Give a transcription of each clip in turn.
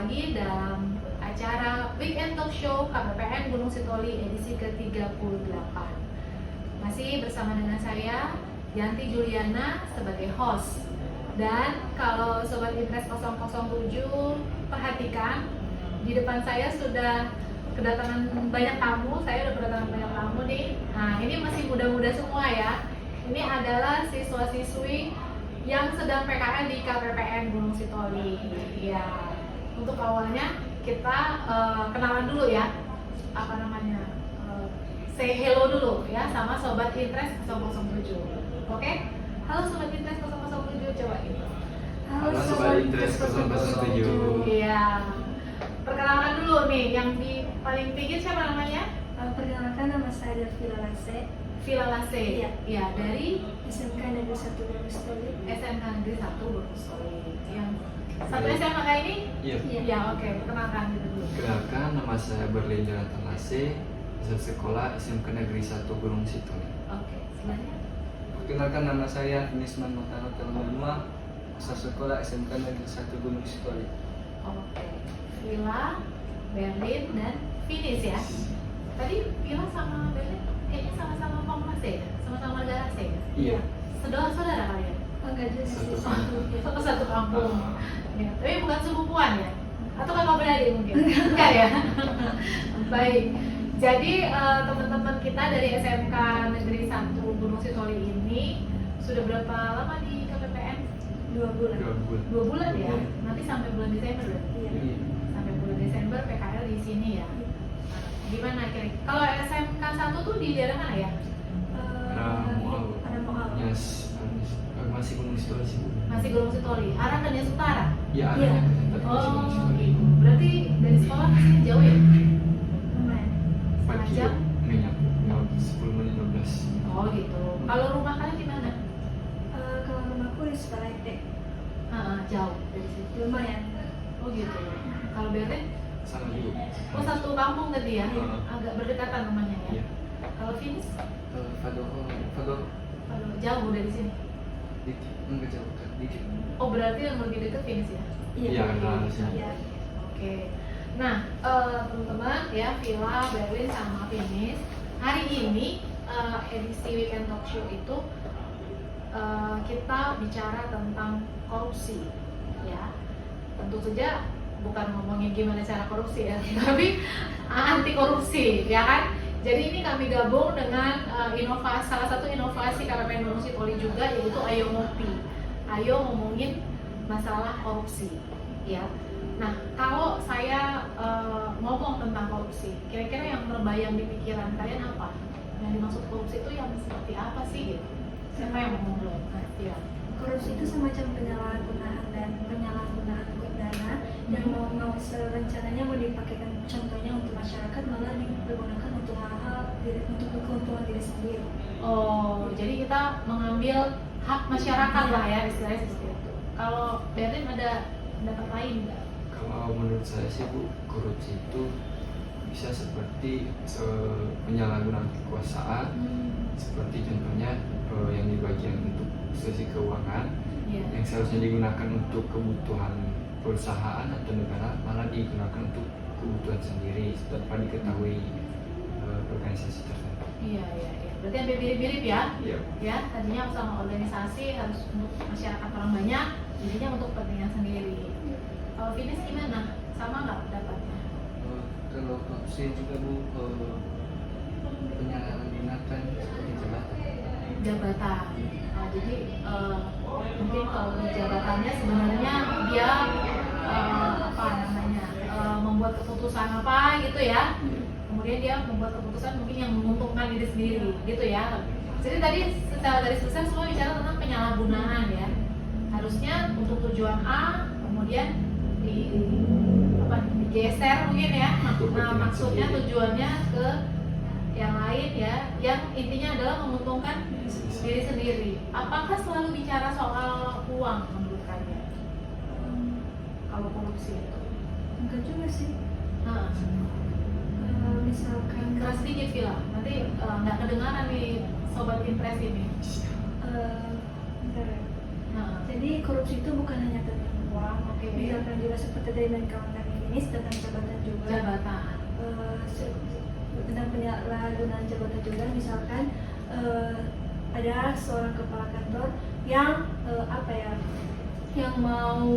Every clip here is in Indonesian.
lagi dalam acara Weekend Talk Show KPPN Gunung Sitoli edisi ke-38. Masih bersama dengan saya, Yanti Juliana sebagai host. Dan kalau Sobat Interest 007 perhatikan, di depan saya sudah kedatangan banyak tamu. Saya udah kedatangan banyak tamu nih. Nah, ini masih muda-muda semua ya. Ini adalah siswa-siswi yang sedang PKL di KPPN Gunung Sitoli. Ya, untuk awalnya kita kenalan dulu ya. Apa namanya? Say hello dulu ya sama Sobat Interest 007. Oke? Halo Sobat Interest 007, coba gitu. Halo Sobat Interest 007. Iya. Perkenalkan dulu nih, yang di paling pinggir siapa namanya? Perkenalkan, nama saya Delvila Lase. Vila Lase. Iya. Ya, dari SMK Negeri 1 Gunung Sitoli. SMK Negeri 1 Gunung Sitoli. Yang satu SMK ini? Iya. Ya, oke. Perkenalkan gitu dulu. Kenalkan, nama saya Berlin Jonathan Lase, asal sekolah SMK Negeri 1 Gunung Sitoli. Oke, selanjutnya. Perkenalkan, nama saya Nisman Mutano Telma, asal sekolah SMK Negeri 1 Gunung Sitoli. Oke. Vila, Berlin, dan Finis ya. Tadi Vila sama Berlin kayaknya sama-sama Pamlase ya? Sama-sama warga Lase ya? Iya. Saudara kalian? Enggak juga sih, Satu satu. Satu kampung. Ya, tapi bukan sepupuan ya? Atau kakak beradik mungkin? Enggak ya? Baik. Jadi teman-teman kita dari SMK Negeri 1 Gunung Sitoli ini sudah berapa lama di KPPN? 2 bulan. 2 bulan. 2 bulan ya? 2 bulan. Nanti sampai bulan Desember berarti? Iya. Iya. Sampai bulan Desember PKL di sini ya? Gimana kira-kira? Kalau SMK 1 tuh di daerah mana ya? Ada Moal. Yes. Masih Gunung Sitoli sih. Masih Gunung Sitoli, arah ke Nias Utara? Iya, Iya. ada masih Gunung Oh Sitoli. gitu, berarti dari sekolah ke sini jauh ya? Lumayan. 4 Setengah kilo. jam? Minyak. 10 menit 12. Oh gitu, kalau rumah kalian di mana? Kalau rumahku di Sukarete. Jauh dari situ. Lumayan. Oh gitu, kalau Berlin? Sama juga. Oh satu kampung tadi ya? Iya. Agak berdekatan rumahnya ya? Iya. Kalau Finis? Fadol, Kalau jauh dari sini? dikit, enggak jauh kan, dikit. Oh berarti yang lebih dekat Finis ya? Iya, kenal sih. Iya. Oke. Nah, teman-teman ya, Vila, Berlin sama Finis. Hari ini edisi Weekend Talk Show itu kita bicara tentang korupsi, ya. Tentu saja bukan ngomongin gimana cara korupsi ya, tapi anti korupsi, ya kan? Jadi ini kami gabung dengan salah satu inovasi KPPN Gunung Sitoli juga, yaitu Ayo Ngopi. Ayo ngomongin masalah korupsi, ya. Nah, kalau saya ngomong tentang korupsi, kira-kira yang terbayang di pikiran kalian apa? Yang dimaksud korupsi itu yang seperti apa sih gitu? Siapa yang mau ngomong? Nah, ya. Korupsi itu semacam penyalahgunaan dana yang mau serencananya mau dipakaikan, contohnya untuk masyarakat, malah dipergunakan untuk hal-hal untuk keuntungan diri sendiri. Oh, jadi kita mengambil hak masyarakat lah ya, istilahnya seperti itu. Kalau Berlin ada pendapat lain nggak? Kalau menurut saya sih Bu, korupsi itu bisa seperti penyalahgunaan kekuasaan, seperti contohnya yang di bagian untuk sisi keuangan Iya. yang seharusnya digunakan untuk kebutuhan perusahaan atau negara malah digunakan untuk kebutuhan sendiri tanpa diketahui organisasi tertentu. Iya. Berarti hampir mirip-mirip ya? Iya. Ya, tadinya sama organisasi harus untuk masyarakat orang banyak, jadinya untuk kepentingan sendiri. Kalau Finis gimana? Sama nggak pendapatnya? Kalau korupsi juga Bu, penyalahgunaan seperti Jabatan. Nah, jadi mungkin kalau di jabatannya sebenarnya dia membuat keputusan apa gitu ya. Kemudian dia membuat keputusan mungkin yang menguntungkan diri sendiri gitu ya. Jadi tadi secara garis besar semua bicara tentang penyalahgunaan ya. Harusnya untuk tujuan A, kemudian digeser mungkin ya. Nah, maksudnya tujuannya ke yang lain ya, yang intinya adalah menguntungkan diri sendiri. Apakah selalu bicara soal uang menurut kalian? Kalau korupsi itu? Enggak juga sih. Nah, Misalkan keras sedikit Vila, nanti nggak kedengaran nih Sobat Impres ini. bentar ya. Nah, Jadi korupsi itu bukan hanya tentang uang. Oke. Misalkan juga seperti dari dan kawan-kawan teknis tentang jabatan juga. Jabatan. Tentang penyalahgunaan jabatan juga, misalkan ada seorang kepala kantor yang yang mau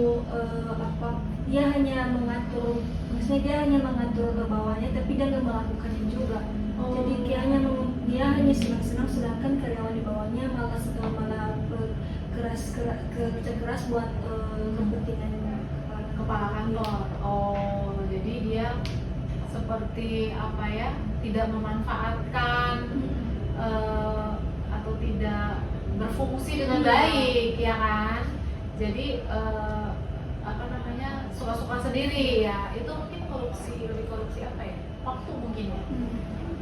dia hanya mengatur, maksudnya dia hanya mengatur ke bawahnya tapi dia nggak melakukannya juga. Jadi dia hanya senang-senang, sedangkan karyawan di bawahnya malah kerja keras buat kepentingan Kepala kantor. Oh, jadi dia seperti tidak memanfaatkan atau tidak berfungsi dengan baik, ya kan? Jadi suka-suka sendiri ya. Itu mungkin lebih korupsi waktu mungkin ya.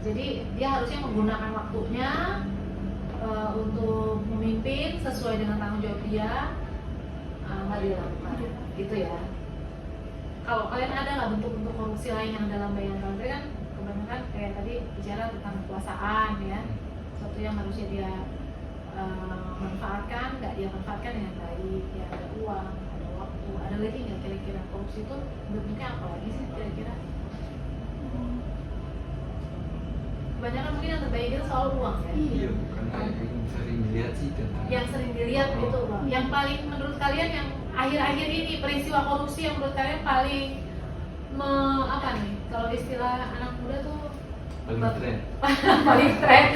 Jadi dia harusnya menggunakan waktunya untuk memimpin sesuai dengan tanggung jawab dia, nggak dilakukan, gitu ya. Kalau kalian ada nggak bentuk-bentuk korupsi lain yang dalam bayangan kalian? Kan kebanyakan kayak tadi bicara tentang kekuasaan ya, sesuatu yang harusnya dia manfaatkan, nggak dia manfaatkan dengan baik. Ya ada uang, ada waktu, ada lagi nggak kira-kira korupsi itu bentuknya apa lagi sih kira-kira? Kebanyakan mungkin yang terbaik itu soal uang ya. Iya, karena yang sering dilihat sih tentang Yang sering dilihat itu bang. Yang paling menurut kalian yang akhir-akhir ini peristiwa korupsi yang menurut kalian paling kalau istilah anak muda tuh paling tren. paling tren,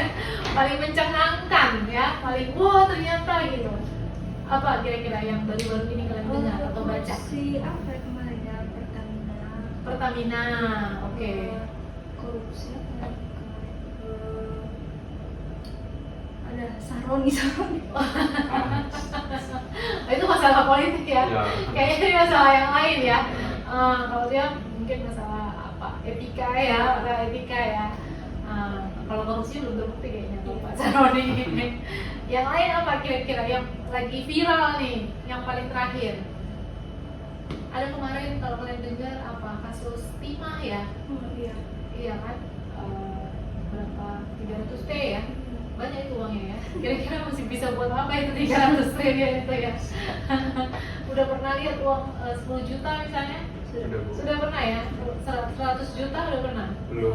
paling mencengangkan ya, paling wah ternyata gitu. Apa kira-kira yang baru-baru ini kalian dengar atau baca? Si kemarin ya, Pertamina, oke. Korupsi apa kemarin? Ada Saroni. Itu masalah politik ya. Ya. Kayaknya ini masalah yang lain ya. Kalau dia mungkin masalah etika ya. Kalau korupsi belum terbukti kayaknya tuh Pak Saroni. Yang lain apa kira-kira yang lagi viral nih, yang paling terakhir? Ada kemarin kalau kalian dengar kasus timah ya? Iya. Iya kan? Berapa 300 T ya? Banyak itu uangnya ya. Kira-kira masih bisa buat apa itu 300 triliun itu ya? Udah pernah lihat uang 10 juta misalnya? Sudah pernah ya? 100 juta udah pernah? Belum.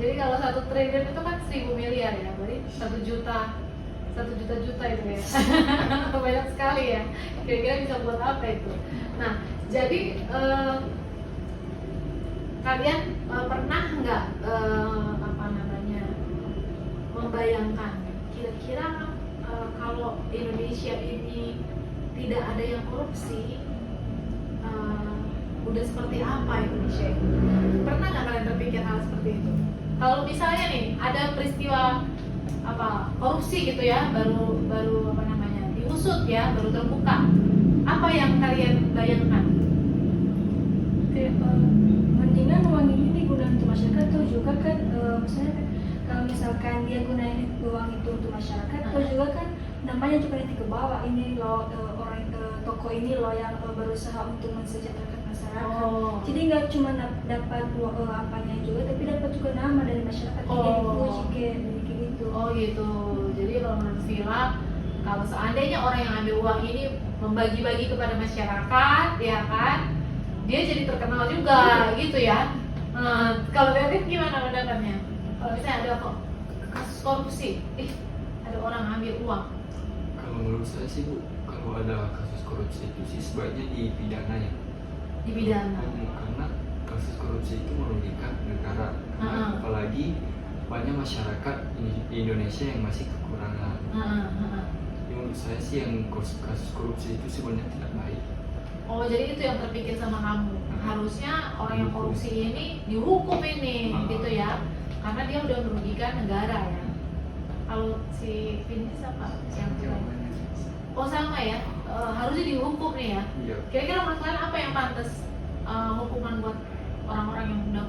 Jadi kalau 1 triliun itu kan 1000 miliar ya, berarti 1 juta itu ya. Banyak sekali ya. Kira-kira bisa buat apa itu? Nah, jadi kalian pernah nggak membayangkan kira-kira kalau Indonesia ini tidak ada yang korupsi, udah seperti apa Indonesia ini? Pernah nggak kalian terpikir hal seperti itu? Kalau misalnya nih ada peristiwa korupsi gitu ya, baru diusut ya, baru terbuka, apa yang kalian bayangkan? Mendingan uang ini digunakan untuk masyarakat atau juga kan misalnya kan kalau misalkan dia gunain uang itu untuk masyarakat atau juga kan namanya juga nanti ke bawah ini loh orang toko ini loh yang berusaha untuk mensejahterakan masyarakat. Jadi nggak cuma dapat apanya juga tapi dapat juga nama dari masyarakat. Jadi dipuji kayak gitu. Oh gitu. Jadi kalau menurut Vila, kalau seandainya orang yang ambil uang ini membagi-bagi kepada masyarakat, ya kan, dia jadi terkenal juga, gitu ya. Kalau David gimana pendapatnya? Kalau misalnya ada kasus korupsi, ada orang ambil uang. Kalau menurut saya sih Bu, kalau ada kasus korupsi itu sih sebaiknya dipidana ya. Dipidana. Karena kasus korupsi itu merugikan negara. Karena apalagi banyak masyarakat di Indonesia yang masih kekurangan. Jadi menurut saya sih yang kasus korupsi itu sebenarnya tidak baik. Oh, jadi itu yang terpikir sama kamu. Harusnya orang yang korupsi ini dihukum ini, gitu ya. Karena dia udah merugikan negara ya. Kalau si Vinci apa? Oh sama ya, harusnya dihukum nih ya. Iya. Kira-kira menurut kalian apa yang pantas hukuman buat orang-orang yang udah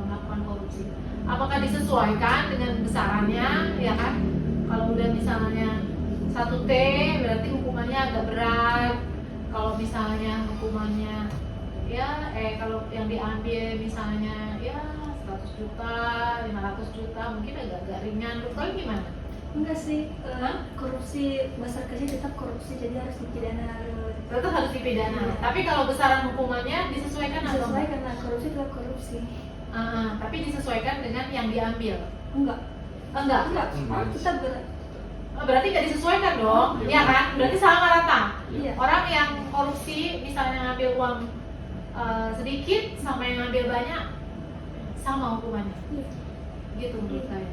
melakukan korupsi? Apakah disesuaikan dengan besarannya, ya kan? Kalau udah misalnya 1 T, berarti hukumannya agak berat. Kalau misalnya hukumannya kalau yang diambil misalnya 100 juta, 500 juta, mungkin agak ringan. Menurut kalian gimana? Enggak sih, Hah? korupsi besar kecil tetap korupsi, jadi harus dipidana. Tetap harus dipidana. Tapi kalau besaran hukumannya disesuaikan atau Sesuai karena korupsi tetap korupsi. Tapi disesuaikan dengan yang diambil. Enggak. Enggak. Enggak. Tetap berat. Berarti nggak disesuaikan dong, Iya. ya kan? Berarti sama rata. Iya. Orang yang korupsi misalnya ngambil uang sedikit sama yang ngambil banyak sama hukumannya. Iya. Gitu menurut saya.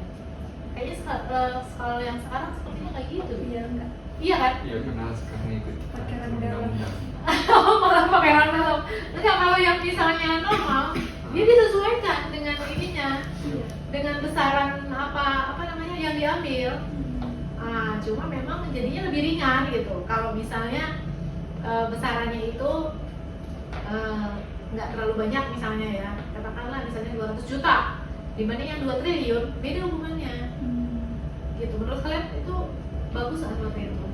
Kayaknya skala yang sekarang sepertinya kayak gitu. Iya enggak. Iya kan? Ya kenal sekarang ikut Pakai rang undang-undang. Malah pakai rang dalam. Enggak, kalau yang misalnya normal, dia disesuaikan dengan ininya, Iya. dengan besaran apa namanya yang diambil. Cuma memang jadinya lebih ringan gitu. Kalau misalnya besarannya itu nggak terlalu banyak misalnya ya, katakanlah misalnya 200 juta dibanding yang 2 triliun, beda hukumannya. Gitu. Menurut kalian itu bagus atau seperti itu?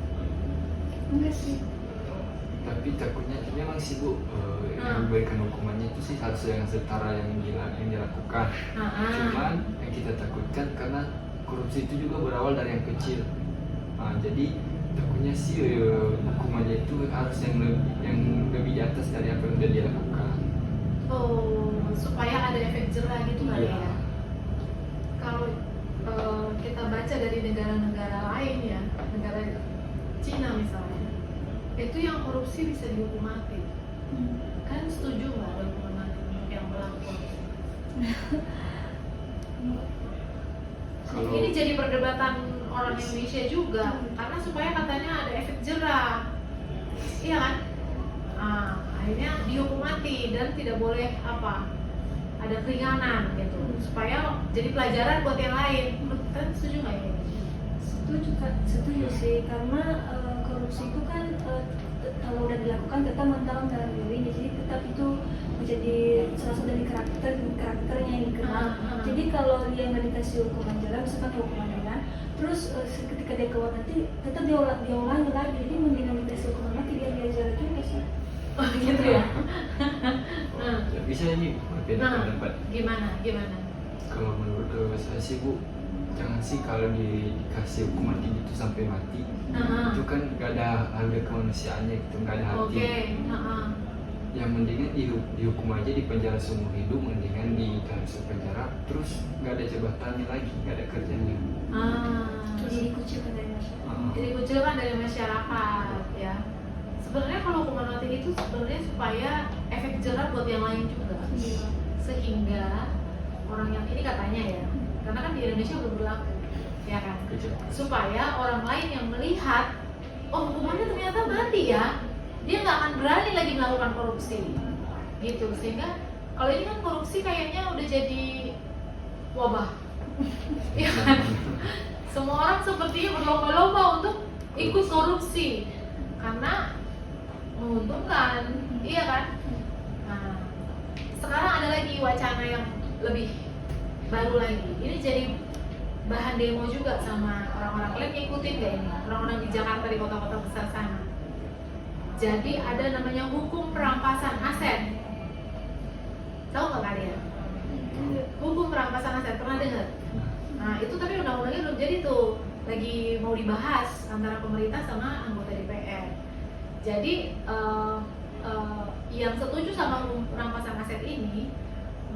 Enggak sih. Tapi takutnya memang sih Bu, yang diberikan hukumannya itu sih harus yang setara yang dilakukan. Cuman yang kita takutkan karena korupsi itu juga berawal dari yang kecil. Jadi takutnya sih hukumannya itu harus yang lebih di atas dari apa yang sudah dia lakukan. Oh, supaya ada efek jerah gitu kali Iya. ya. Kalau kita baca dari negara-negara lain ya, negara Cina misalnya, itu yang korupsi bisa dihukum mati. Kan setuju nggak ada hukuman mati untuk yang pelaku korupsi? Kalau Ini jadi perdebatan orang Indonesia juga, karena supaya katanya ada efek jerah, iya kan? Akhirnya dihukum mati dan tidak boleh ada keringanan gitu, supaya jadi pelajaran buat yang lain. Menurut kalian setuju nggak ya? Setuju Kak, setuju sih, karena korupsi itu kan kalau udah dilakukan tetap mendalam dalam diri, jadi tetap itu menjadi salah satu dari karakternya yang dikenal. Jadi kalau dia nggak dikasih hukuman jerah, misalkan hukuman ringan, terus ketika dia keluar nanti tetap diulangi lagi, jadi mendingan dikasih hukuman mati dia belajar juga sih. Oh gitu ya? bisa nih berbeda pendapat. Gimana? Kalau menurut saya sih Bu, jangan sih kalau dikasih hukuman tinggi itu sampai mati. Itu kan gak ada harga kemanusiaannya gitu, gak ada hati. Oke. Yang mendingan dihukum aja di penjara seumur hidup, mendingan dikasih penjara terus gak ada jabatannya lagi, gak ada kerjanya. Jadi dikucilkan dari masyarakat. Jadi kucilkan dari masyarakat ya. Sebenarnya kalau hukuman mati itu sebenarnya supaya efek jerah buat yang lain juga. Iya. Sehingga orang yang ini katanya ya, karena kan di Indonesia udah berlaku, ya kan? Supaya orang lain yang melihat, oh hukumannya ternyata mati ya, dia nggak akan berani lagi melakukan korupsi, gitu. Sehingga kalau ini kan korupsi kayaknya udah jadi wabah, ya kan? Semua orang sepertinya berlomba-lomba untuk ikut korupsi karena menguntungkan, iya kan? Nah, sekarang ada lagi wacana yang lebih baru lagi. Ini jadi bahan demo juga sama orang-orang. Kalian ngikutin gak ini? Orang-orang di Jakarta, di kota-kota besar sana. Jadi ada namanya hukum perampasan aset. Tahu nggak kalian? Hukum perampasan aset, pernah dengar? Nah itu tapi undang-undangnya belum jadi tuh. Lagi mau dibahas antara pemerintah sama anggota DPR. Jadi yang setuju sama hukum perampasan aset ini,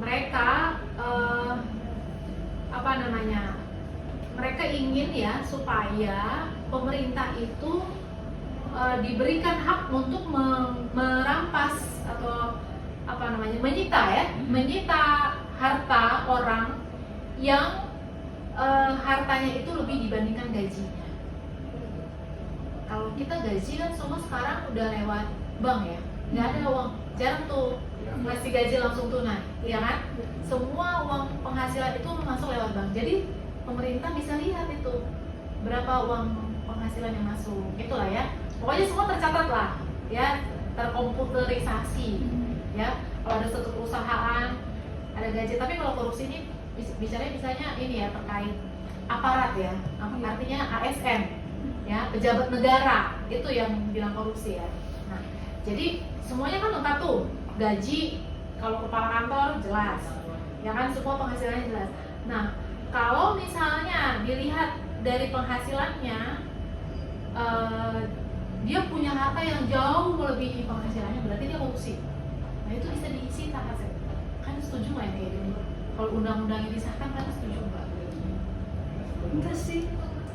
mereka mereka ingin ya supaya pemerintah itu diberikan hak untuk merampas atau menyita harta orang yang hartanya itu lebih dibandingkan gajinya. Kalau kita gaji kan semua sekarang udah lewat bank ya, nggak ada uang, jarang tuh ngasih gaji langsung tunai, ya kan? Semua uang penghasilan itu masuk lewat bank. Jadi pemerintah bisa lihat itu berapa uang penghasilan yang masuk, itulah ya. Pokoknya semua tercatat lah, ya, terkomputerisasi, ya. Kalau ada satu perusahaan ada gaji, tapi kalau korupsi ini misalnya ini ya terkait aparat ya, artinya ASN, ya, pejabat negara itu yang bilang korupsi ya. Nah, jadi semuanya kan lengkap tuh, gaji, kalau kepala kantor jelas, ya kan, semua penghasilannya jelas. Nah, kalau misalnya dilihat dari penghasilannya dia punya harta yang jauh melebihi penghasilannya, berarti dia korupsi. Nah itu bisa disita aset. Kan setuju nggak ya kayak gini? Kalau undang-undang ini disahkan, kan setuju nggak? Enggak sih.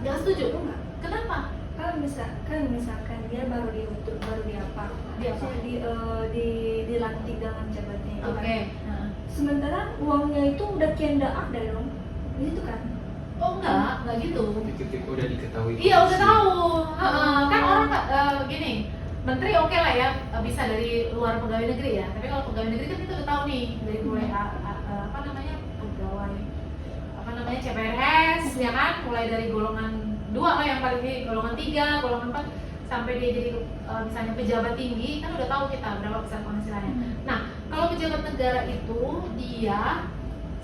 Nggak setuju? Enggak. Kenapa? Misalkan dia baru dilantik dalam jabatannya itu Oke. kan. Sementara uangnya itu udah kian ada dong. Gitu kan? Oh enggak gitu. Ketika udah diketahui. Iya udah tahu. Kan orang gini, menteri oke lah ya, bisa dari luar pegawai negeri ya. Tapi kalau pegawai negeri kan kita udah tahu nih dari mulai pegawai CPNS ya kan, mulai dari golongan 2 lah yang paling ini, golongan 3, golongan 4 sampai dia jadi misalnya pejabat tinggi, kan udah tahu kita berapa besar penghasilannya. Nah, kalau pejabat negara itu dia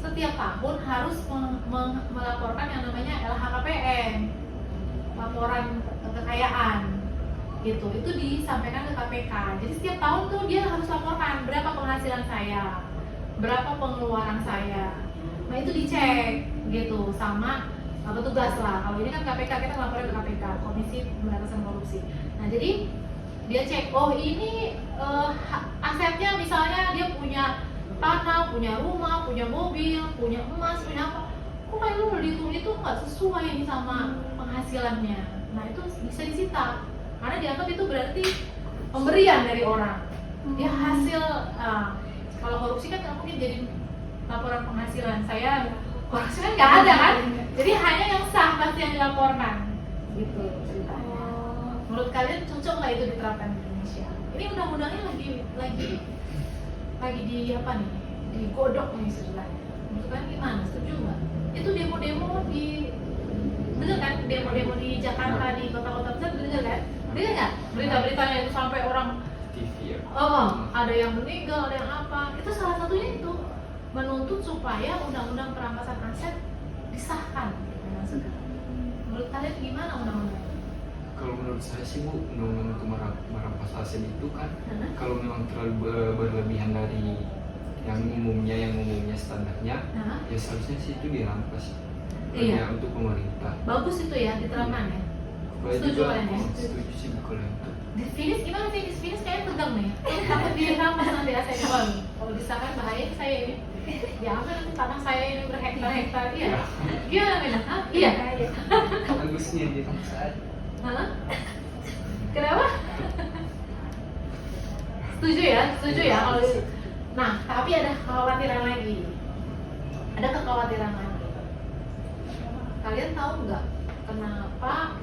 setiap tahun harus melaporkan yang namanya LHKPN, laporan kekayaan gitu. Itu disampaikan ke KPK. Jadi setiap tahun tuh dia harus laporkan berapa penghasilan saya, berapa pengeluaran saya. Nah itu dicek gitu sama petugas lah. Kalau ini kan KPK, kita ngelaporin ke KPK, Komisi Pemberantasan Korupsi. Nah jadi dia cek, oh ini asetnya misalnya dia punya tanah, punya rumah, punya mobil, punya emas, punya apa. Kok kayak lu itu nggak sesuai nih sama penghasilannya. Nah itu bisa disita karena dianggap itu berarti pemberian dari orang. Dia hasil kalau korupsi kan nggak mungkin jadi laporan penghasilan. Saya korupsi kan nggak ada kan, jadi hanya yang sah pasti yang dilaporkan gitu ceritanya. Menurut kalian cocok nggak itu diterapkan di Indonesia? Ini undang-undangnya lagi di apa nih, digodok nih sebenarnya. Menurut kalian gimana? Setuju nggak? Itu demo-demo dengar kan? Demo-demo di Jakarta, di kota-kota besar dengar kan? Dengar nggak? Berita-beritanya itu sampai orang TV ya. ada yang meninggal, ada yang apa. Itu salah satunya itu menuntut supaya undang-undang perampasan aset disahkan dengan segera. Menurut kalian gimana undang-undang? Kalau menurut saya sih Bu, undang-undang untuk merampas aset itu kan kalau memang terlalu berlebihan dari yang umumnya standarnya, ya seharusnya sih itu dirampas. Iya. Hanya untuk pemerintah. Bagus itu ya diterapkan ya. Saya Setuju juga kalian ya? setuju sih Bu kalau itu. Di finish gimana sih? Di finish kayaknya tegang nih. Takut dirampas nanti asetnya. Kalau disahkan bahaya saya ini. Diambil nanti tanah saya ini berhektar-hektar. Iya. Gimana Mena? Hah? Iya. Bagusnya di saat Hah? Kenapa? Setuju ya? Setuju ya kalau nah, tapi ada kekhawatiran lagi. Ada kekhawatiran lagi. Kalian tahu nggak kenapa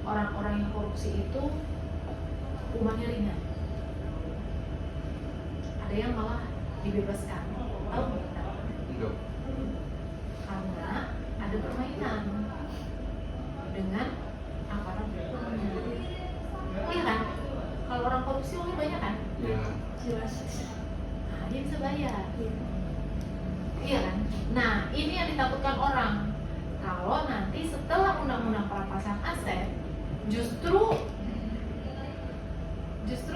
orang-orang yang korupsi itu hukumannya ringan? Ada yang malah dibebaskan. Tahu nggak? Enggak. Karena ada permainan dengan aparat hukumnya. Iya kan? Kalau orang korupsi uangnya banyak kan? Ya. Jelas. Nah, dia bisa bayar. Iya. Iya kan? Nah, ini yang ditakutkan orang. Kalau nanti setelah undang-undang perampasan aset, justru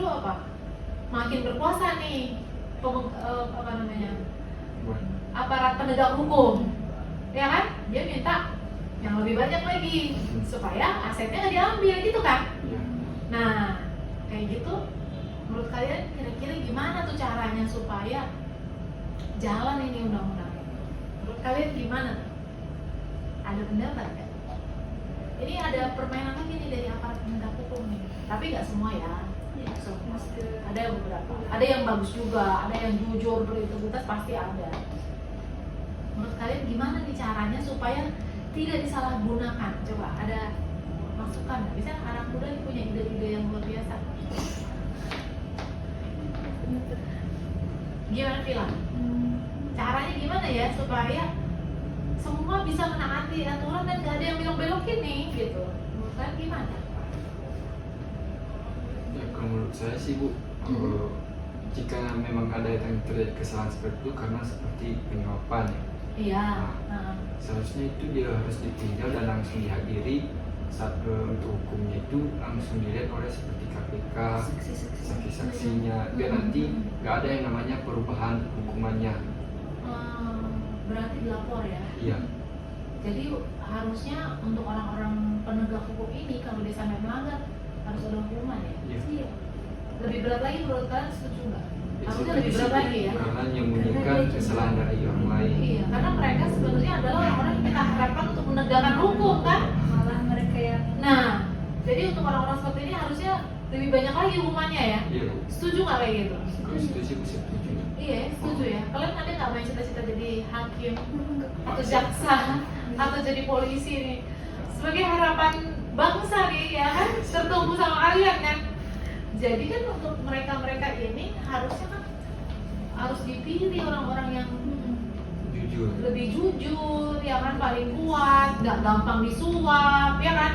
apa? Makin berkuasa nih aparat penegak hukum, ya kan? Dia minta yang lebih banyak lagi supaya asetnya nggak diambil gitu kan? Ya. Nah, kayak gitu. Menurut kalian kira-kira gimana tuh caranya supaya jalan ini undang-undang? Menurut kalian gimana? Ada pendapat kan? Ini ada permainan lagi nih dari aparat penegak hukum nih. Tapi nggak semua ya. Iya, Semua. pasti. Ada yang beberapa. Ada yang bagus juga. Ada yang jujur berintegritas pasti ada. Menurut kalian gimana nih caranya supaya tidak disalahgunakan? Coba ada masukan. Misalnya anak muda nih punya ide-ide yang luar biasa. Gimana Vila? Caranya gimana ya supaya semua bisa menaati aturan dan gak ada yang belok-belokin nih gitu. Menurut kalian gimana? Ya, kalau menurut saya sih Bu, jika memang ada yang terjadi kesalahan seperti itu karena seperti penyuapan ya, Iya. seharusnya itu dia harus ditinjau dan langsung dihadiri saat untuk hukumnya itu langsung dilihat oleh seperti KPK, saksi-saksinya, biar nanti nggak ada yang namanya perubahan hukumannya. Berarti dilapor ya? Iya. Jadi harusnya untuk orang-orang penegak hukum ini kalau dia sampai melanggar harus ada hukuman ya. Iya. Iya. Lebih berat lagi menurut kalian, setuju nggak? Ya, Harusnya lebih berat lagi ya. Karena menyembunyikan kesalahan dari orang lain. Iya, karena mereka sebenarnya adalah orang-orang yang kita harapkan untuk menegakkan hukum kan. Malah mereka yang Nah, jadi untuk orang-orang seperti ini harusnya lebih banyak lagi hukumannya ya. Iya. Setuju nggak kayak gitu? Kalau setuju bisa setuju. Iya, setuju ya. Kalian ada nggak main cita-cita jadi hakim atau jaksa atau jadi polisi nih? Sebagai harapan bangsa nih ya kan, tertumbuh sama kalian kan. Jadi kan untuk mereka-mereka ini harusnya kan harus dipilih orang-orang yang Jujur. lebih jujur, ya kan, paling kuat, nggak gampang disuap, ya kan,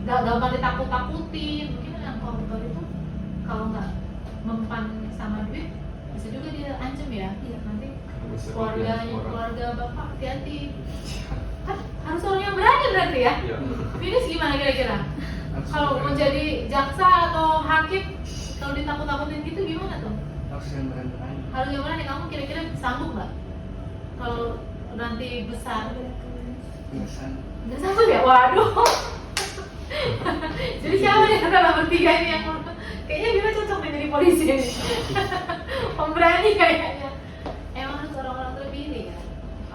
nggak gampang ditakut-takutin. Mungkin yang koruptor itu kalau nggak mempan sama duit bisa juga dia ancam ya. Iya. Nanti Bisa keluarganya, orang. keluarga bapak hati-hati. Kan harus orang yang berani berarti ya. Iya. Finis gimana kira-kira? Kalau menjadi jaksa atau hakim, kalau ditakut-takutin gitu gimana tuh? harus yang berani. Harus yang berani, kamu kira-kira sanggup nggak? Kalau nanti besar, Biasanya nggak sanggup ya? Waduh. Jadi siapa nih antara bertiga ini yang kayaknya Bima cocok menjadi polisi ini. Pemberani kayaknya. Emang harus orang-orang terpilih ya.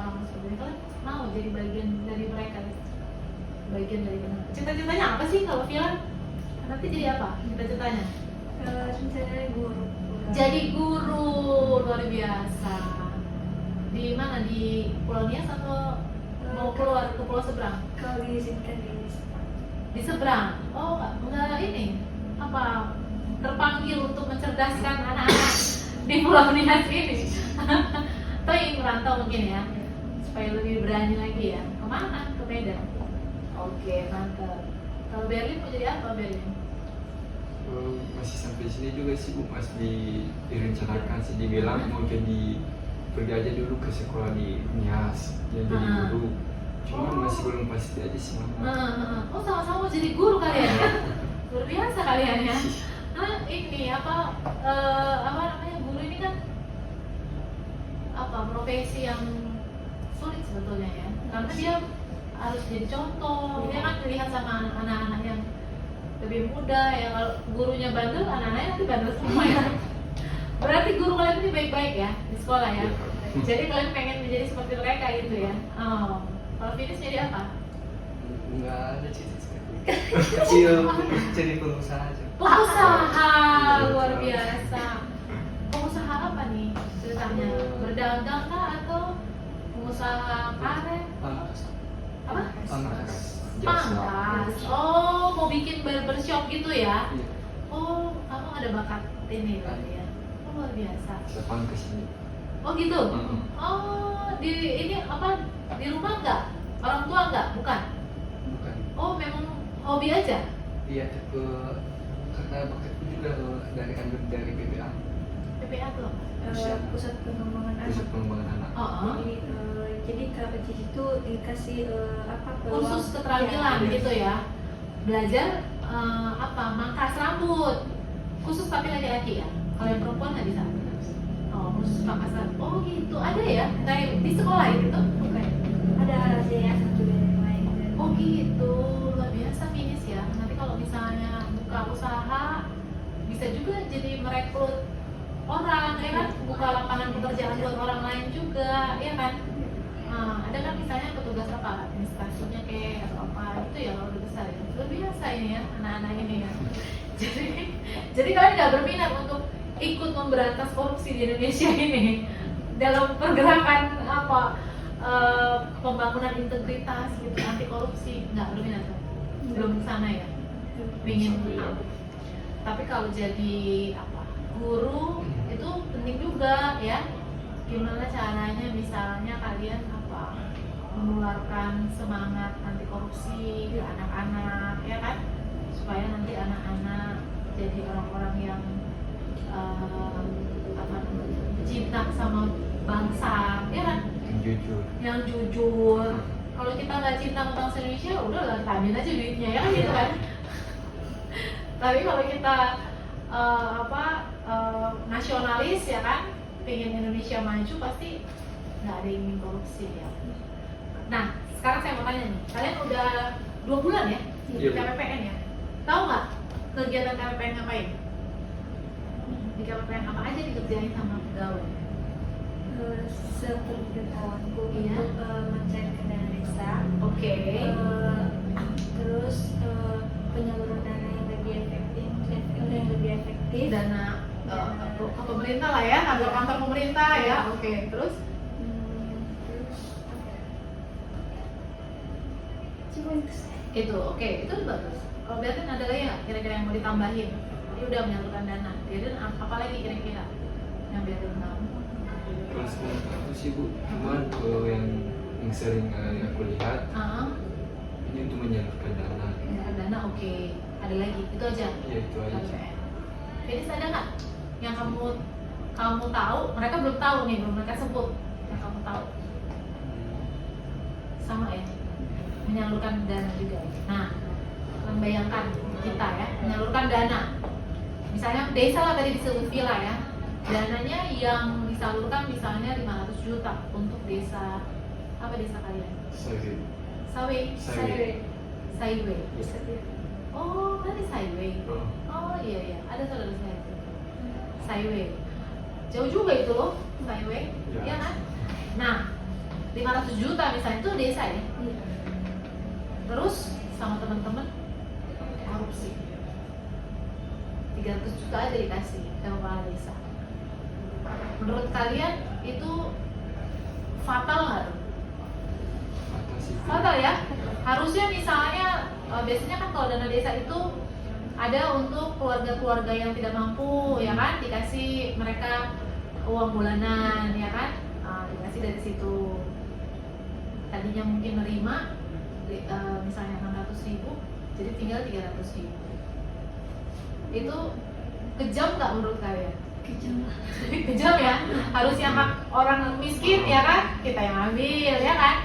Orang seperti itu kan mau jadi bagian dari mereka. Bagian dari mana? Cita-citanya apa sih kalau Vila? Nanti jadi apa? Cita-citanya? misalnya guru. Jadi guru, luar biasa. Di mana? Di Pulau Nias atau mau keluar ke pulau seberang? Kalau diizinkan Di seberang. Oh, enggak ini. Apa? Terpanggil untuk mencerdaskan anak-anak di Pulau Nias ini. Atau ingin merantau mungkin ya, supaya lebih berani lagi ya. Kemana? Ke Medan. Oke, mantap. Kalau Berlin mau jadi apa Berlin? Masih sampai sini juga sih Bu, masih direncanakan sih, dibilang mau jadi pergi aja dulu ke sekolah di Nias yang jadi guru, cuman masih belum pasti aja sih Mama. Oh, sama-sama mau jadi guru kalian ya? Luar biasa kalian ya. Ini apa namanya, guru ini kan apa, profesi yang sulit sebetulnya ya, karena dia harus jadi contoh, dia kan dilihat sama anak-anak yang lebih muda ya. Kalau gurunya bandel, anak-anaknya nanti bandel semua ya. Berarti guru kalian ini baik-baik ya di sekolah ya. Jadi kalian pengen menjadi seperti mereka gitu ya. Oh, kalau Finis jadi apa? nggak ada cita-cita kecil, jadi pengusaha aja. Pengusaha, luar biasa. Pengusaha apa nih ceritanya? Berdagang kah atau pengusaha karet? Pangkas. Apa? Pangkas. Pangkas. Oh, mau bikin barbershop gitu ya? Iya. Oh, kamu ada bakat ini berarti ya? Oh, luar biasa. Sepang ke sini. Oh gitu? Mm-mm. Oh, di ini apa, di rumah nggak? Orang tua nggak? Bukan? Bukan. Oh, memang hobi aja? Iya, tipe karena bakatku juga dari ambil dari BPA. PPA tuh? Pusat pengembangan Pusat anak. pengembangan anak. Oh, Jadi KPJ itu dikasih kursus keterampilan ya, gitu ya, belajar apa, mangkas rambut khusus, tapi laki-laki ya, kalau yang perempuan nggak bisa. Oh, khusus mangkas rambut. Oh gitu, ada ya kayak di sekolah gitu? Bukan. Ada yayasan juga yang lain. Oh gitu, luar biasa Finis ya. Nanti kalau misalnya buka usaha bisa juga jadi merekrut orang ya kan, buka lapangan pekerjaan buat orang lain juga ya kan. Ada kan misalnya petugas apa, administrasinya kayak atau apa itu ya, kalau udah besar ya. Luar biasa ini ya anak-anak ini ya. Jadi kalian nggak berminat untuk ikut memberantas korupsi di Indonesia ini dalam pergerakan apa, pembangunan integritas gitu, anti korupsi, nggak berminat kan? Belum ke sana ya, pingin. Tapi kalau jadi apa, guru itu penting juga ya. Gimana caranya misalnya kalian apa, menularkan semangat anti korupsi ke anak-anak ya kan, supaya nanti anak-anak jadi orang-orang yang apa, cinta sama bangsa ya kan, Yang jujur. yang jujur. Kalau kita nggak cinta sama bangsa Indonesia, udah lah tamin aja duitnya ya kan gitu kan. Tapi kalau kita nasionalis ya kan, pengen Indonesia maju, pasti nggak ada yang ingin korupsi ya. Nah, sekarang saya mau tanya nih, kalian udah 2 bulan ya di Iya, Bu. KPPN ya? Tahu nggak kegiatan KPPN ngapain? Di KPPN apa aja dikerjain sama pegawai? Sepengetahuanku Iya. untuk mencairkan dana desa. Oke. Terus penyaluran dana yang lebih efektif. Dana ke pemerintah lah ya, kantor-kantor pemerintah ya. Oke, terus Terus apa ya? Cuma itu oke, itu bagus. Kalau berarti ada lagi nggak kira-kira yang mau ditambahin? Jadi udah menyalurkan dana. Jadi apa lagi kira-kira yang biar tahu? Kalau sebenarnya aku sih Bu, cuman kalau yang sering aku lihat ini untuk menyalurkan dana. Dana oke. Ada lagi, itu aja. Ya itu aja. KPPN. Jadi ada nggak yang kamu tahu? Mereka belum tahu nih, belum mereka sebut yang kamu tahu. Sama ya, menyalurkan dana juga. Nah, kalian bayangkan kita ya, menyalurkan dana. Misalnya desa lah tadi disebut villa ya. Dananya yang disalurkan misalnya 500 juta untuk desa apa desa kalian? Sawi. Sawe. Saiwe. bisa dia. Oh, tadi Saiwe. Oh. Oh iya iya, ada saudara saya itu. Saiwe. Jauh juga itu loh, Saiwe. Ya. Iya kan? Nah, 500 juta misalnya itu desa ya. Iya. Terus sama teman-teman korupsi. 300 juta aja dikasih ke kepala desa. Menurut kalian itu fatal nggak? Fatal sih. Fatal ya? Harusnya misalnya biasanya kan kalau dana desa itu ada untuk keluarga-keluarga yang tidak mampu ya kan, dikasih mereka uang bulanan ya kan, dikasih dari situ. Tadinya mungkin nerima misalnya 600.000, jadi tinggal 300.000. Itu kejam nggak menurut kalian? Kejam lah. Kejam ya, harusnya hak orang miskin ya kan kita yang ambil ya kan.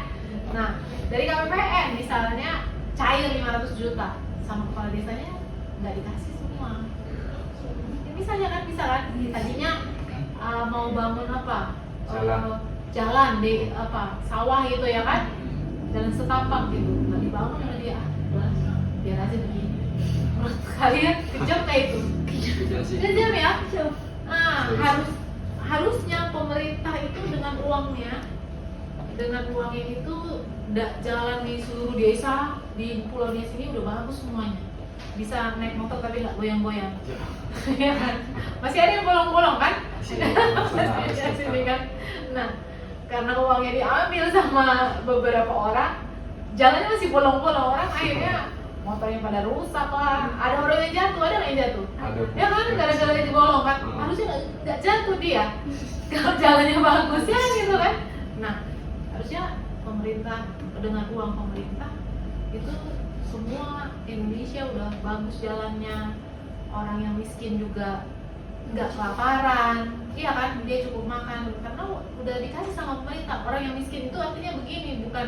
Nah dari KPPN misalnya cair 500 juta sama kepala desanya nggak dikasih semua. Ya, misalnya kan bisa kan tadinya mau bangun apa jalan di apa sawah gitu ya kan, jalan setapak gitu nggak dibangun sama dia, udah biar aja begini. Menurut kalian kejam kayak itu? Kejam sih. Kejam ya. Kejam. Nah, harusnya pemerintah itu dengan uangnya itu jalan di seluruh desa di pulau desa ini udah bagus semuanya. Bisa naik motor tapi nggak goyang-goyang. Ya kan? Masih ada yang bolong-bolong kan? Masih ada. Di sini kan. Nah, karena uangnya diambil sama beberapa orang, jalannya masih bolong-bolong, orang akhirnya motornya pada rusak lah. Ada orang yang jatuh, ada nggak yang jatuh? Ada. Ya kan, gara-gara dibolong kan, harusnya nggak jatuh dia. Kalau jalannya bagus ya gitu kan. Nah, harusnya pemerintah dengan uang pemerintah itu semua Indonesia udah bagus jalannya, orang yang miskin juga nggak kelaparan, iya kan, dia cukup makan karena udah dikasih sama pemerintah. Orang yang miskin itu artinya begini, bukan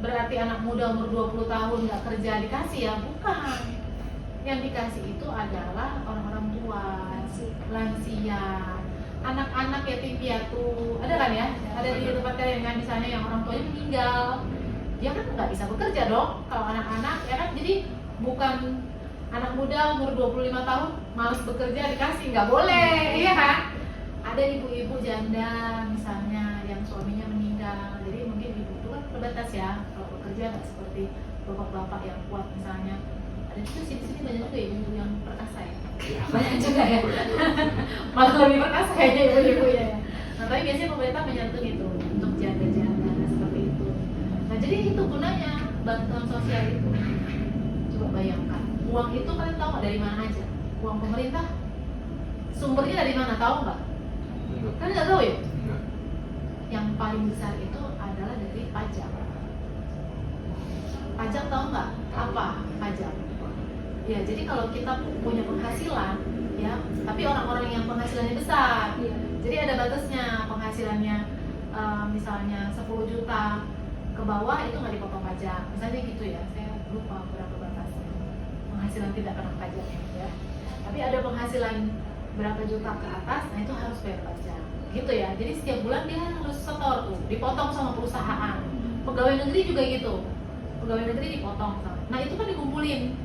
berarti anak muda umur 20 tahun nggak kerja dikasih ya, bukan. Yang dikasih itu adalah orang-orang tua, lansia, anak-anak yatim piatu, ada kan ya? Ada di tempat kalian kan, misalnya yang orang tuanya meninggal, dia kan nggak bisa bekerja dong kalau anak-anak ya kan. Jadi bukan anak muda umur 25 tahun malas bekerja dikasih, nggak boleh, iya kan? Ada ibu-ibu janda misalnya yang suaminya meninggal, jadi mungkin ibu itu kan terbatas ya kalau bekerja, nggak seperti bapak-bapak yang kuat misalnya. Ada juga sini-sini banyak juga ibu yang perkasa ya, banyak juga ya. Malah lebih perkasa kayaknya ibu-ibu ya. Nah tapi biasanya pemerintah menyantung itu untuk janda-janda seperti itu. Nah jadi itu gunanya bantuan sosial itu. Coba bayangkan, uang itu kalian tahu nggak dari mana aja? Uang pemerintah sumbernya dari mana, tahu nggak? Enggak. Kalian nggak tahu ya? Enggak. Yang paling besar itu adalah dari pajak. Pajak tahu nggak? Apa pajak? Ya, jadi kalau kita punya penghasilan, ya, tapi orang-orang yang penghasilannya besar, Iya. jadi ada batasnya penghasilannya, misalnya 10 juta ke bawah itu nggak dipotong pajak, misalnya gitu ya. Saya lupa berapa batasnya penghasilan tidak kena pajak, ya. Tapi ada penghasilan berapa juta ke atas, nah itu harus bayar pajak, gitu ya. Jadi setiap bulan dia harus setor tuh, dipotong sama perusahaan. Pegawai negeri juga gitu, pegawai negeri dipotong. Nah itu kan dikumpulin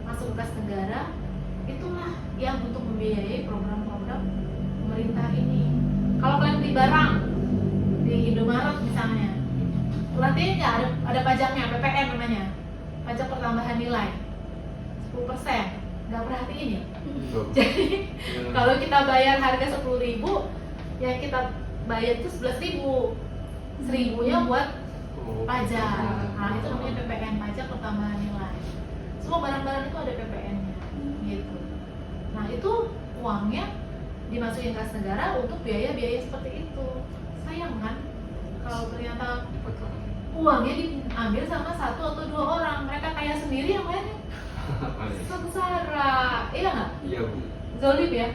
masuk ke kas negara, itulah yang untuk membiayai program-program pemerintah ini. Kalau kalian beli barang di Indomaret misalnya, perhatiin nggak ada pajaknya, PPN namanya, pajak pertambahan nilai 10%, nggak perhatiin ya? Betul. Jadi kalau kita bayar harga 10.000, yang kita bayar itu 11.000, 1.000-nya buat Oh, pajak. Nah itu namanya PPN, pajak pertambahan nilai. Semua barang-barang itu ada PPN-nya, gitu. Nah itu uangnya dimasukin kas negara untuk biaya-biaya seperti itu. Sayang kan kalau ternyata dipotong. uangnya diambil sama satu atau dua orang, mereka kaya sendiri yang lainnya sengsara, iya nggak? Iya Bu. Zolim ya.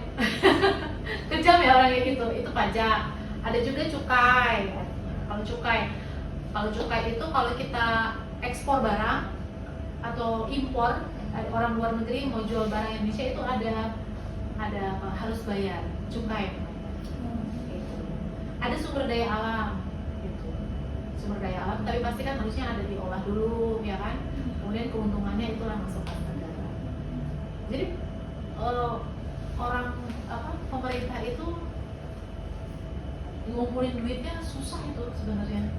Kejam ya orang kayak gitu. Itu pajak. Ada juga cukai. Kalau cukai itu kalau kita ekspor barang atau impor, ada orang luar negeri mau jual barang Indonesia itu ada apa, harus bayar cukai. Gitu. Ada sumber daya alam gitu. Sumber daya alam tapi pasti kan harusnya ada diolah dulu ya kan. Kemudian keuntungannya itulah masuk ke negara. Jadi orang pemerintah itu ngumpulin duitnya susah itu sebenarnya.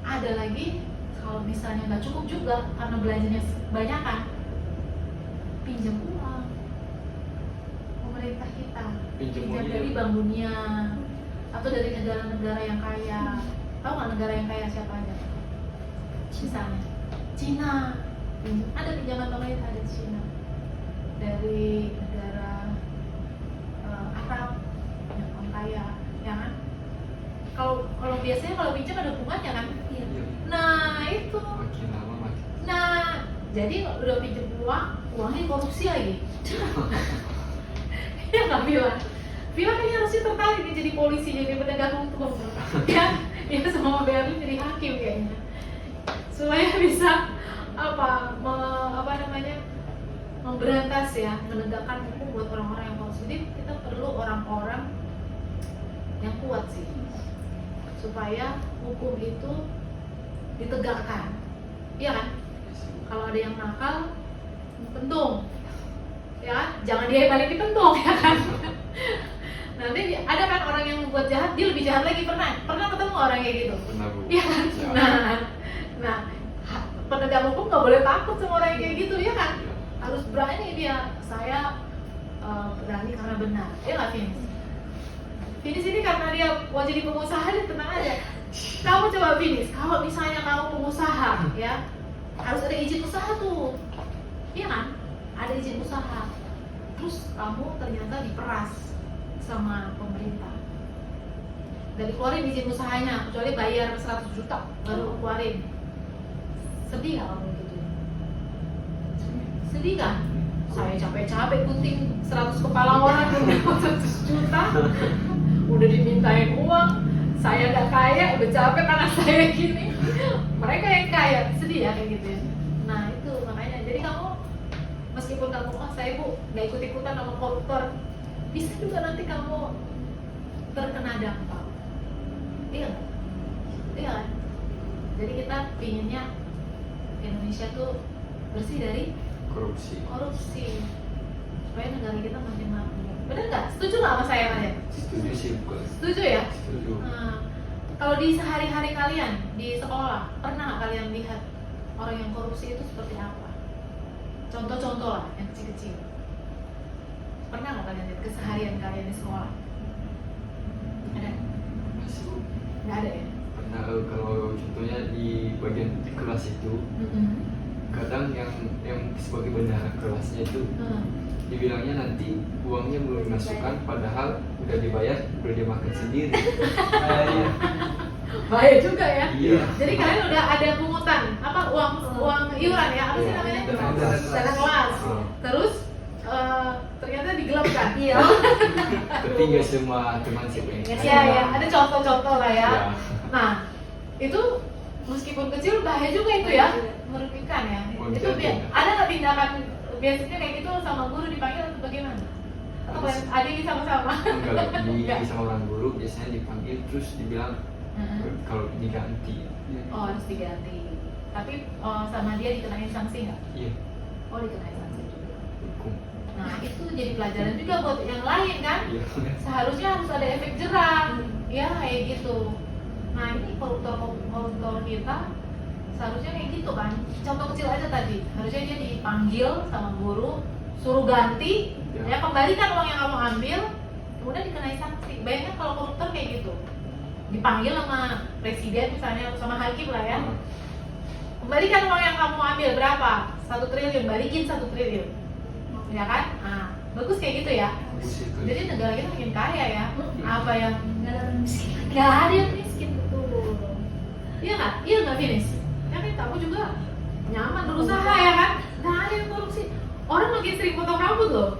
Ada lagi kalau misalnya nggak cukup juga karena belanjanya banyak kan, pinjam uang pemerintah kita, Pinjam pinjam uang dari iya. Bank Dunia atau dari negara-negara yang kaya. Tahu nggak negara yang kaya siapa aja? Misalnya Cina, ada pinjaman pemerintah dari Cina, dari negara Arab yang orang kaya, ya kan? Kalau biasanya kalau pinjam ada bunganya kan? Iya. Iya. Nah itu, Makin lama makin. nah jadi udah pinjam uangnya korupsi lagi. Ya nggak Vila? Vila kan harusnya tertarik nih jadi polisi, jadi penegak hukum. Ya, dia sama Berlin jadi hakim kayaknya. Supaya bisa memberantas ya, menegakkan hukum buat orang-orang yang korupsi. Jadi kita perlu orang-orang yang kuat sih, supaya hukum itu ditegakkan. Iya kan? Kalau ada yang nakal, pentung, ya kan? Jangan dia balik dipentung, ya kan? Nanti ada kan orang yang buat jahat, dia lebih jahat lagi. Pernah ketemu orang kayak gitu? Pernah Bu. Iya kan? Ya. Nah, penegak hukum nggak boleh takut sama orang yang kayak gitu, ya kan? Iya. Harus berani dia. Saya berani karena benar, ya nggak Finis? Finis ini karena dia mau jadi pengusaha, dia tenang aja. Kamu coba Finis, kalau misalnya kamu pengusaha, ya harus ada izin usaha tuh, iya kan? Ada izin usaha. Terus kamu ternyata diperas sama pemerintah, dan dikeluarin izin usahanya, kecuali bayar 100 juta baru keluarin. Sedih nggak kamu gitu? Sedih kan? Saya capek-capek gunting 100 kepala orang untuk 100 juta, udah dimintain uang, saya gak kaya, udah capek tangan saya gini, mereka yang kaya. Sedih ya kayak gitu ya. Nah itu makanya, jadi kamu meskipun kamu saya Bu gak ikut-ikutan sama koruptor, bisa juga nanti kamu terkena dampak. Iya nggak? Iya kan? Jadi kita pinginnya Indonesia tuh bersih dari korupsi, supaya negara kita makin makmur. Bener nggak? Setuju nggak sama saya Mas? Setuju sih Bu. Setuju ya? Setuju. Nah, kalau di sehari-hari kalian di sekolah, pernah nggak kalian lihat orang yang korupsi itu seperti apa? Contoh-contoh lah yang kecil-kecil. Pernah nggak kalian lihat keseharian kalian di sekolah? Ada? Masih Bu. Nggak ada ya? Pernah kalau contohnya di bagian di kelas itu, kadang yang sebagai bendahara kelasnya itu dibilangnya nanti uangnya belum dimasukkan, padahal udah dibayar, udah dia makan sendiri. Iya. Bahaya juga ya. Iya. Jadi kalian udah ada pungutan apa uang iuran ya, apa sih Iya, namanya? dana kelas. Dana kelas. Oh. Terus ternyata digelapkan. Iya. Tapi nggak semua teman sih Bu. Iya ya, ada contoh-contoh lah ya. Ya. Nah, itu meskipun kecil bahaya juga itu ya, merugikan ya. Itu ada nggak tindakan biasanya kayak gitu sama guru dipanggil atau bagaimana? Atau kalian ada ini sama-sama? Enggak, sama orang guru biasanya dipanggil terus dibilang Kalau diganti, Oh, harus diganti. Tapi sama dia dikenain sanksi nggak? iya, Oh, dikenain sanksi juga. hukum. Nah, itu jadi pelajaran juga buat yang lain kan? Iya. Seharusnya harus ada efek jerah. Ya, kayak gitu. Nah, ini koruptor kita seharusnya kayak gitu kan. Contoh kecil aja tadi, harusnya dia dipanggil sama guru, suruh ganti, ya kembalikan uang yang kamu ambil, kemudian dikenai sanksi. Bayangkan kalau koruptor kayak gitu, dipanggil sama presiden misalnya, sama hakim lah ya, kembalikan uang yang kamu ambil berapa? 1 triliun, balikin 1 triliun, ya kan? Nah, bagus kayak gitu ya. Bagus itu. Jadi negara kita makin kaya ya. Apa yang nggak ada orang miskin. nggak ada yang miskin, betul. Iya nggak? Iya nggak, Finis? Ya kan kamu juga nyaman berusaha ya kan? Nggak ada yang korupsi. Orang makin sering potong rambut loh.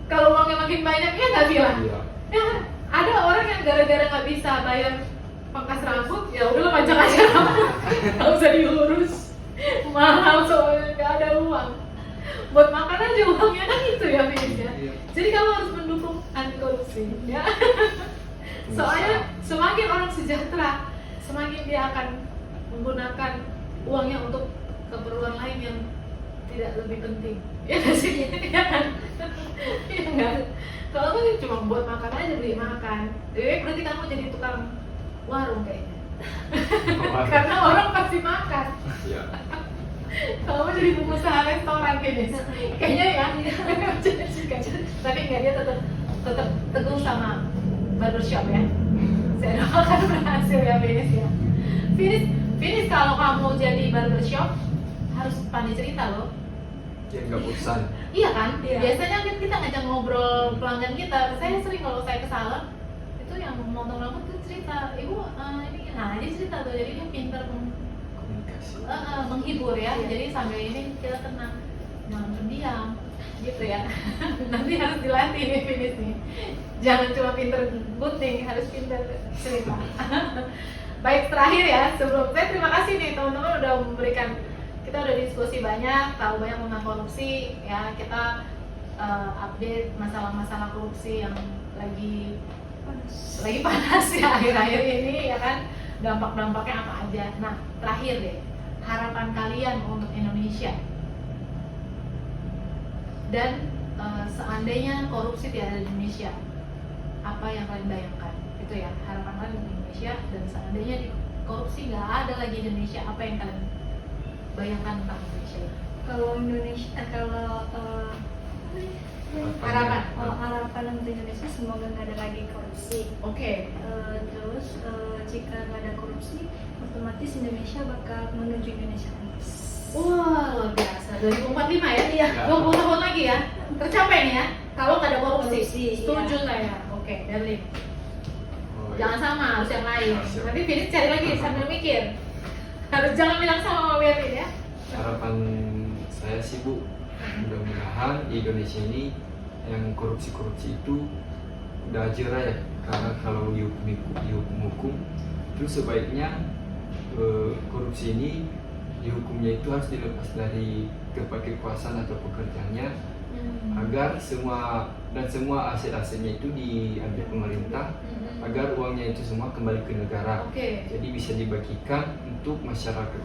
Kalau uangnya makin banyak, ya nggak bilang? Iya. Ya kan? Ada orang yang gara-gara nggak bisa bayar pangkas rambut, ya udahlah pajak aja rambut, nggak usah diurus. Mahal soalnya nggak ada uang. Buat makan aja uangnya kan itu ya, Finis ya. Iya. Jadi kamu harus mendukung anti korupsi, ya. Soalnya semakin orang sejahtera, semakin dia akan menggunakan uangnya untuk keperluan lain yang tidak lebih penting. Ya nggak sih? Ya kan? Ya nggak? Kalau tuh cuma buat makan aja, beli makan. Jadi berarti kamu jadi tukang warung kayaknya. Karena orang pasti makan. Iya. Kamu jadi pengusaha restoran kayaknya ya. Tapi nggak, dia tetap teguh sama barbershop ya. Saya doakan berhasil ya, Finis ya. Finis kalau kamu jadi barbershop harus pandai cerita loh. Ya nggak bosan. Iya kan? Iya. Biasanya kita ngajak ngobrol pelanggan kita. Saya sering kalau saya ke salon itu yang memotong rambut tuh cerita, ibu ini, nah dia cerita tuh, jadi dia pintar Komunikasi. menghibur ya. Iya. Jadi sambil ini kita tenang, jangan pendiam gitu ya. Nanti harus dilatih nih Finis nih. Jangan cuma pintar gunting, harus pintar cerita. Baik, terakhir ya, sebelum saya terima kasih nih teman-teman udah memberikan, kita udah diskusi banyak, tahu banyak tentang korupsi ya. Kita update masalah-masalah korupsi yang lagi panas ya akhir-akhir ini ya kan, dampak-dampaknya apa aja. Nah, terakhir deh, harapan kalian untuk Indonesia dan seandainya korupsi tidak ada di Indonesia, apa yang kalian bayangkan? Itu ya, harapan kalian untuk Indonesia, dan seandainya di korupsi nggak ada lagi di Indonesia, apa yang kalian bayangkan tentang Indonesia? Kalau Indonesia, Harapan. harapan untuk Indonesia semoga nggak ada lagi korupsi. Oke. Terus jika nggak ada korupsi, otomatis Indonesia bakal menuju Indonesia emas. Wah, luar biasa. 2045 ya? Iya. 20 tahun lagi ya? Tercapai nih ya? Kalau nggak ada korupsi. Korupsi, Setuju iya. saya. Oke, Berlin. Oh, iya. Jangan sama, harus yang lain. Siap. Nanti Finis cari lagi sambil mikir. Harus jangan bilang sama sama Berlin ya? Harapan saya sih Bu, mudah-mudahan di Indonesia ini yang korupsi itu udah jerah ya. Karena kalau dihukum hukum, terus sebaiknya korupsi ini dihukumnya itu harus dilepas dari tempat kekuasaan atau pekerjaannya, agar semua aset-asetnya itu diambil pemerintah, agar uangnya itu semua kembali ke negara. Oke. Jadi bisa dibagikan untuk masyarakat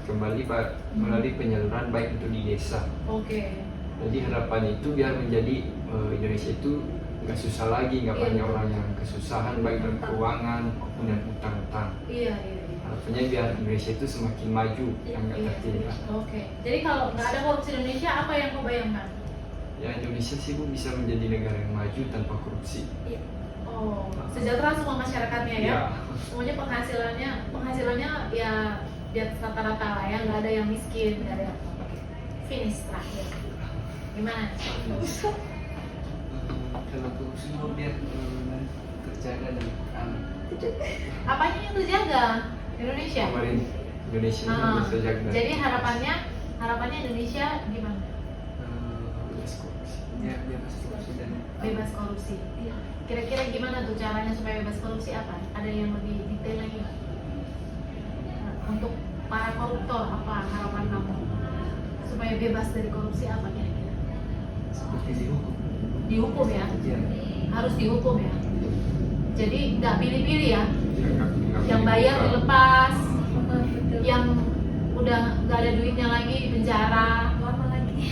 kembali melalui penyaluran baik untuk di desa. Oke. Jadi harapan itu biar menjadi Indonesia itu nggak susah lagi, nggak Iya. banyak orang yang kesusahan baik dalam keuangan maupun yang utang-utang. Iya, iya, iya. Harapannya biar Indonesia itu semakin maju, yang nggak Iya. tertinggal. Oke. Jadi kalau nggak ada korupsi di Indonesia, apa yang kau bayangkan? Ya Indonesia sih Bu bisa menjadi negara yang maju tanpa korupsi. Oh, sejahtera semua masyarakatnya ya? Ya. Semuanya penghasilannya ya di atas rata-rata lah ya, nggak ada yang miskin, nggak ada yang finish terakhir. Gimana? Kalau korupsi mau biar terjaga dan aman. Apanya yang terjaga? Indonesia. Kemarin Indonesia ini Ah, bisa jaga. jadi harapannya Indonesia gimana? bebas korupsi. Ya bebas korupsi dan Bebas korupsi. Iya. Kira-kira gimana tuh caranya supaya bebas korupsi apa? Ada yang lebih detail lagi nggak? Nah, untuk para koruptor apa harapan kamu supaya bebas dari korupsi apa kira-kira? seperti dihukum. Dihukum ya? Ya. Harus dihukum ya? Jadi nggak pilih-pilih ya? Yang bayar dilepas, Betul. yang udah nggak ada duitnya lagi di penjara, Lama lagi.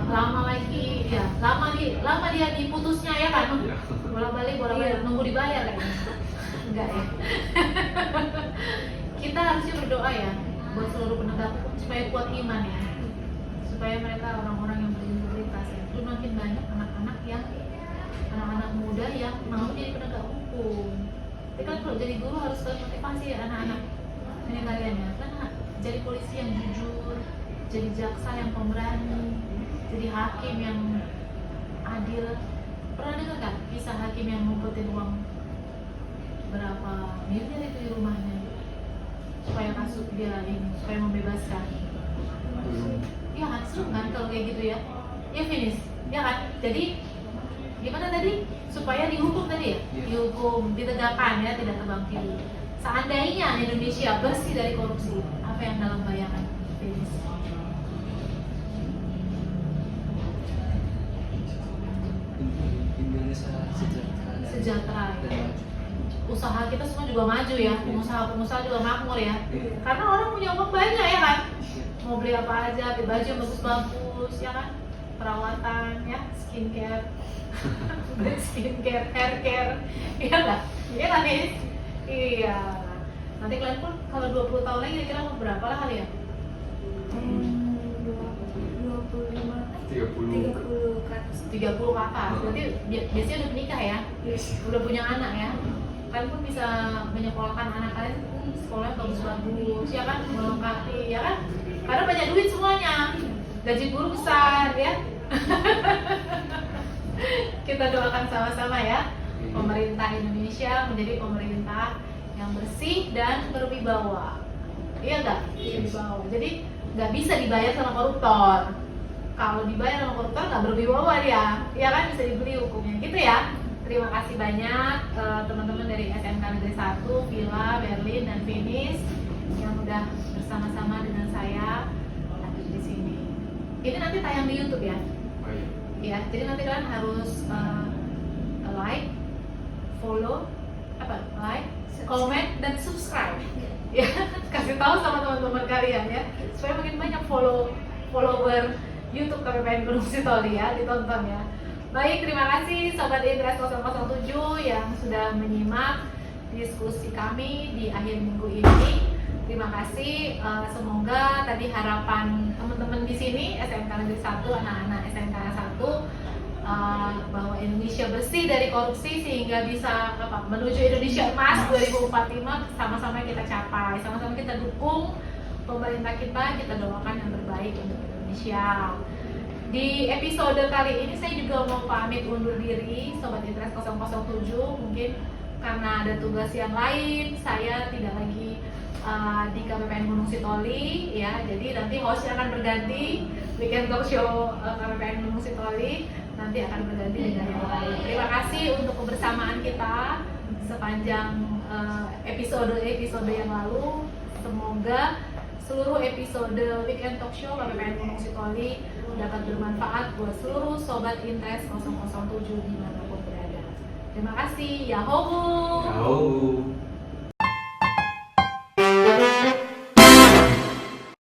lama lagi, ya lama dia diputusnya ya kan? Iya. Bolak-balik Iya. nunggu dibayar kayaknya. Enggak ya. Kita harusnya berdoa ya buat seluruh penegak hukum supaya kuat iman ya, supaya mereka orang-orang yang berintegritas ya. Itu makin banyak anak-anak muda yang mau jadi penegak hukum. Tapi kan kalau jadi guru harus motivasi ya anak-anak ini kalian ya, kan jadi polisi yang jujur, jadi jaksa yang pemberani, jadi hakim yang adil. Pernah dengar nggak kisah hakim yang ngumpetin uang berapa miliar itu di rumahnya supaya kasus dia ini, supaya membebaskan? Iya kan, seru kan kalau kayak gitu ya? Ya finish, ya kan? Jadi gimana tadi? Supaya dihukum tadi ya? Iya. Dihukum, ditegakkan ya, tidak tebang pilih. Seandainya Indonesia bersih dari korupsi, apa yang dalam bayangan? Finish. Indonesia Sejahtera ya. dan maju. Usaha kita semua juga maju ya, pengusaha-pengusaha juga makmur ya. Iya. Karena orang punya uang banyak ya kan? Mau beli apa aja, beli baju yang bagus-bagus ya kan? Perawatan ya, skincare, beli skincare, hair care, iya nggak? Iya nggak nih? Iya. Nanti kalian pun kalau 20 tahun lagi kira-kira mau berapa lah kali ya? 25, 30. 30 ke atas. 30 ke atas, berarti biasanya udah menikah ya? Udah punya anak ya? Kalian pun bisa menyekolahkan anak kalian sekolah bagus-bagus ya kan? Melengkapi ya kan? Karena banyak duit semuanya, gaji guru besar ya. Kita doakan sama-sama ya, pemerintah Indonesia menjadi pemerintah yang bersih dan berwibawa. Iya nggak? Berwibawa. Jadi nggak bisa dibayar sama koruptor. Kalau dibayar sama koruptor nggak berwibawa dia, ya kan, bisa dibeli hukumnya gitu ya. Terima kasih banyak teman-teman dari SMK Negeri 1, Villa, Berlin, dan Finish yang udah bersama-sama dengan saya di sini. Ini nanti tayang di YouTube ya. Oh iya. Ya, jadi nanti kalian harus like, follow, comment dan subscribe. Ya, kasih tahu sama teman-teman kalian ya, supaya makin banyak follower YouTube KPPN Gunung Sitoli ya, ditonton ya. Baik, terima kasih Sobat Interest 007 yang sudah menyimak diskusi kami di akhir minggu ini. Terima kasih, semoga tadi harapan teman-teman di sini SMK Negeri 1, anak-anak SMK 1 bahwa Indonesia bersih dari korupsi sehingga bisa menuju Indonesia Emas 2045 sama-sama kita capai, sama-sama kita dukung pemerintah kita doakan yang terbaik untuk Indonesia. Di episode kali ini saya juga mau pamit undur diri Sobat Interest 007, mungkin karena ada tugas yang lain saya tidak lagi di KPPN Gunung Sitoli ya, jadi nanti hostnya akan berganti. Weekend Talk Show KPPN Gunung Sitoli nanti akan berganti dengan yang lain. Terima kasih untuk kebersamaan kita sepanjang episode yang lalu. Semoga seluruh episode Weekend Talk Show KPPN Gunung Sitoli dapat bermanfaat buat seluruh Sobat Interest 007 dimanapun berada. Terima kasih, Yahoo! Yahoo!